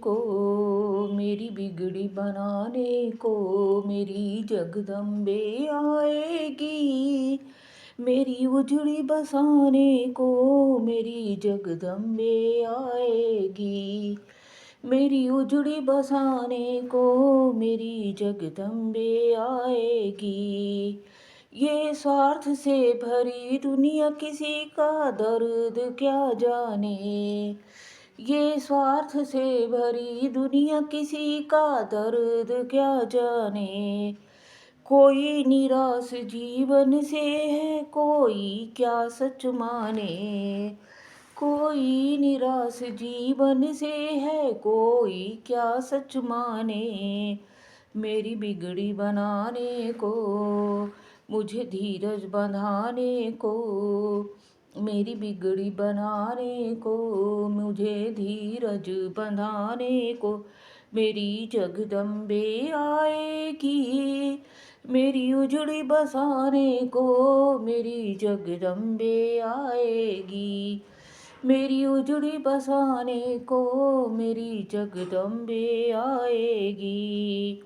को, मेरी बिगड़ी बनाने को मेरी जगदम्बे आएगी। मेरी उजड़ी बसाने को मेरी जगदम्बे आएगी। मेरी उजड़ी बसाने को मेरी जगदम्बे आएगी। ये स्वार्थ से भरी दुनिया किसी का दर्द क्या जाने। ये स्वार्थ से भरी दुनिया किसी का दर्द क्या जाने। कोई निराश जीवन से है, कोई क्या सच माने। कोई निराश जीवन से है, कोई क्या सच माने। मेरी बिगड़ी बनाने को, मुझे धीरज बंधाने को। मेरी बिगड़ी बनाने को, मुझे धीरज बंधाने को मेरी जगदम्बे आएगी। मेरी उजड़ी बसाने को मेरी जगदम्बे आएगी। मेरी उजड़ी बसाने को मेरी जगदम्बे आएगी।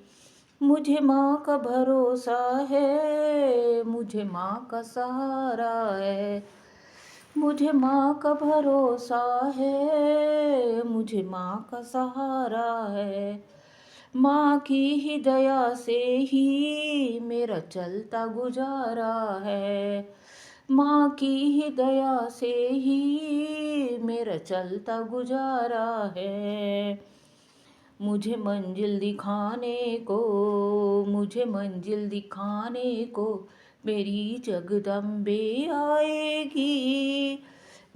मुझे माँ का भरोसा है, मुझे माँ का सहारा है। मुझे माँ का भरोसा है, मुझे माँ का सहारा है। माँ की ही दया से ही मेरा चलता गुजारा है। माँ की ही दया से ही मेरा चलता गुजारा है। मुझे मंजिल दिखाने को, मुझे मंजिल दिखाने को मेरी जगदम्बे आएगी।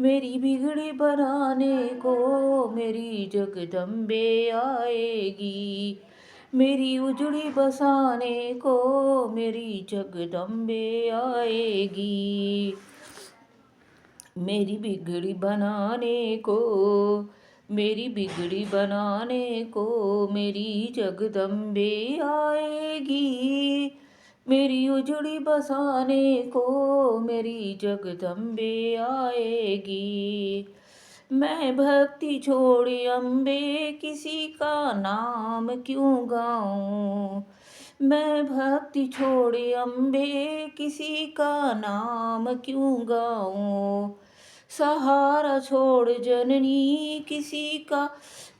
मेरी बिगड़ी बनाने को मेरी जगदम्बे आएगी। मेरी उजड़ी बसाने को मेरी जगदम्बे आएगी। मेरी बिगड़ी बनाने को, मेरी बिगड़ी बनाने को मेरी जगदम्बे आएगी। मेरी उजड़ी बसाने को मेरी जगदम्बे आएगी। मैं भक्ति छोड़ी अम्बे, किसी का नाम क्यों गाऊं। मैं भक्ति छोड़ी अम्बे, किसी का नाम क्यों गाऊं। सहारा छोड़ जननी किसी का,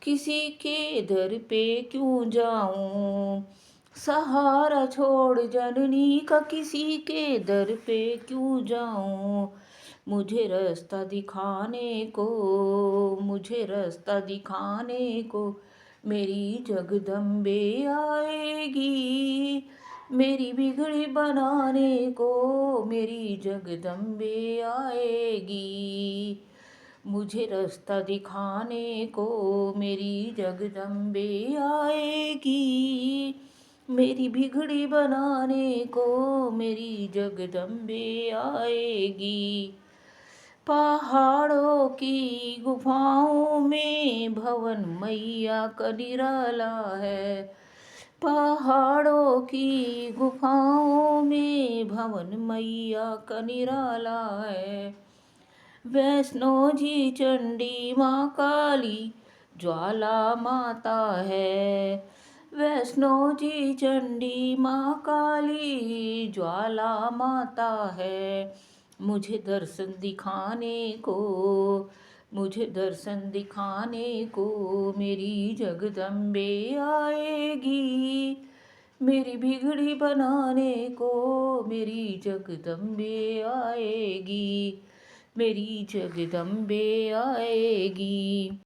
किसी के दर पे क्यों जाऊं। सहारा छोड़ जननी का किसी के दर पे क्यों जाऊं। मुझे रास्ता दिखाने को, मुझे रास्ता दिखाने को मेरी जगदम्बे आएगी। मेरी बिगड़ी बनाने को मेरी जगदम्बे आएगी। मुझे रास्ता दिखाने को मेरी जगदम्बे आएगी। मेरी बिगड़ी बनाने को मेरी जगदम्बे आएगी। पहाड़ों की गुफाओं में भवन मैया का निराला है। पहाड़ों की गुफाओं में भवन मैया का निराला है। वैष्णो जी चंडी माँ काली ज्वाला माता है। वैष्णो जी चंडी माँ काली ज्वाला माता है। मुझे दर्शन दिखाने को, मुझे दर्शन दिखाने को मेरी जगदम्बे आएगी। मेरी बिगड़ी बनाने को मेरी जगदम्बे आएगी। मेरी जगदम्बे आएगी।